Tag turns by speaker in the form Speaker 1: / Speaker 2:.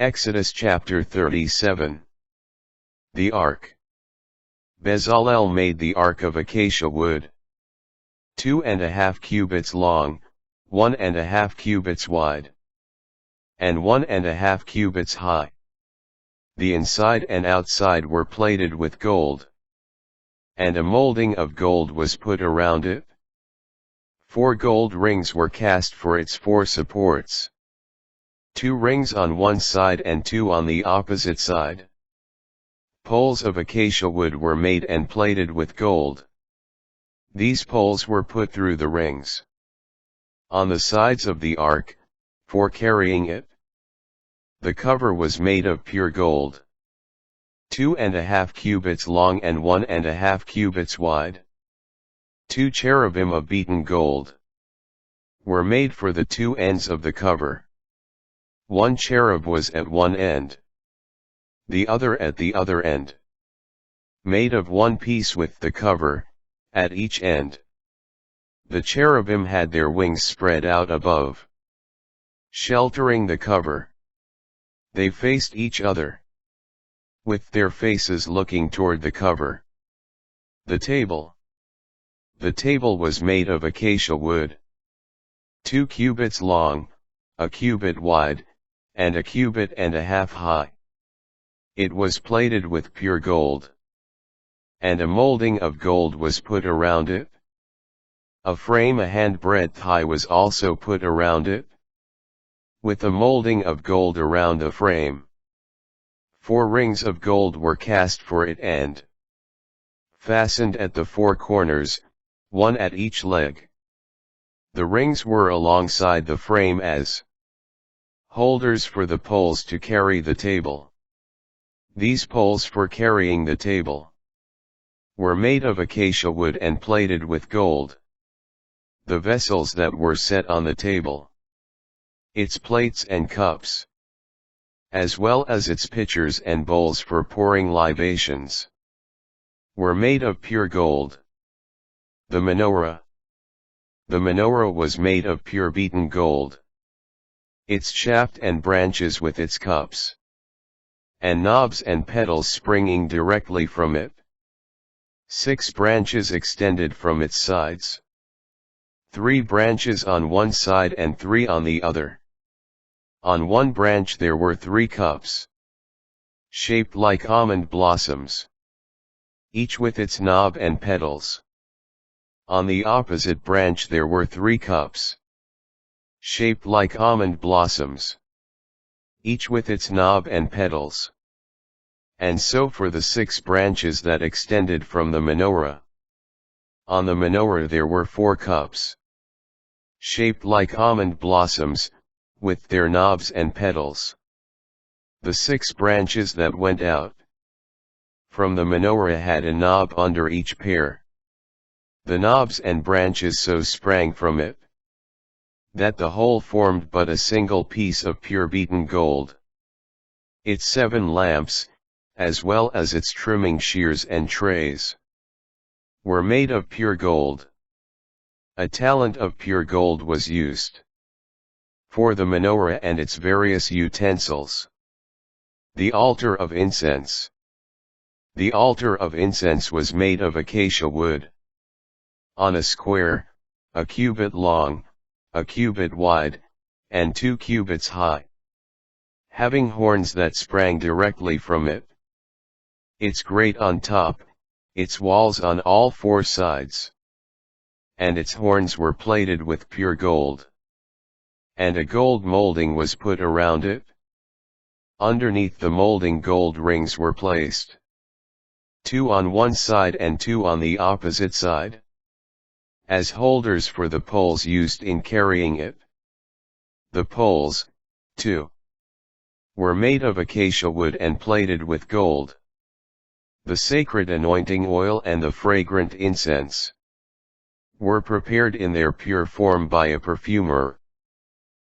Speaker 1: Exodus chapter 37. The Ark. Bezalel made the ark of acacia wood, 2.5 cubits long, 1.5 cubits wide, and 1.5 cubits high. The inside and outside were plated with gold, and a molding of gold was put around it. 4 gold rings were cast for its 4 supports, 2 rings on one side and 2 on the opposite side. Poles of acacia wood were made and plated with gold. These poles were put through the rings on the sides of the ark, for carrying it. The cover was made of pure gold, 2.5 cubits long and 1.5 cubits wide. 2 cherubim of beaten gold were made for the 2 ends of the cover. 1 cherub was at one end, the other at the other end, made of one piece with the cover, at each end. The cherubim had their wings spread out above, sheltering the cover. They faced each other, with their faces looking toward the cover. The table. The table was made of acacia wood, 2 cubits long, a cubit wide, and a cubit and a half high. It was plated with pure gold, and a molding of gold was put around it. A frame a handbreadth high was also put around it, with a molding of gold around the frame. 4 rings of gold were cast for it and fastened at the 4 corners, 1 at each leg. The rings were alongside the frame as holders for the poles to carry the table. These poles for carrying the table were made of acacia wood and plated with gold. The vessels that were set on the table, its plates and cups, as well as its pitchers and bowls for pouring libations, were made of pure gold. The menorah. The menorah was made of pure beaten gold. Its shaft and branches with its cups, and knobs and petals springing directly from it. 6 branches extended from its sides, 3 branches on one side and 3 on the other. On one branch there were 3 cups, shaped like almond blossoms, each with its knob and petals. On the opposite branch there were 3 cups, shaped like almond blossoms, each with its knob and petals. And so for the 6 branches that extended from the menorah. On the menorah there were 4 cups, shaped like almond blossoms, with their knobs and petals. The 6 branches that went out from the menorah had a knob under each pair. The knobs and branches so sprang from it, that the whole formed but a single piece of pure beaten gold. Its 7 lamps, as well as its trimming shears and trays, were made of pure gold. A talent of pure gold was used for the menorah and its various utensils. The altar of incense. The altar of incense was made of acacia wood, on a square, a cubit long, a cubit wide, and 2 cubits high, having horns that sprang directly from it. Its grate on top, its walls on all 4 sides, and its horns were plated with pure gold, and a gold molding was put around it. Underneath the molding gold rings were placed, 2 on one side and 2 on the opposite side, as holders for the poles used in carrying it. The poles, too, were made of acacia wood and plated with gold. The sacred anointing oil and the fragrant incense were prepared in their pure form by a perfumer,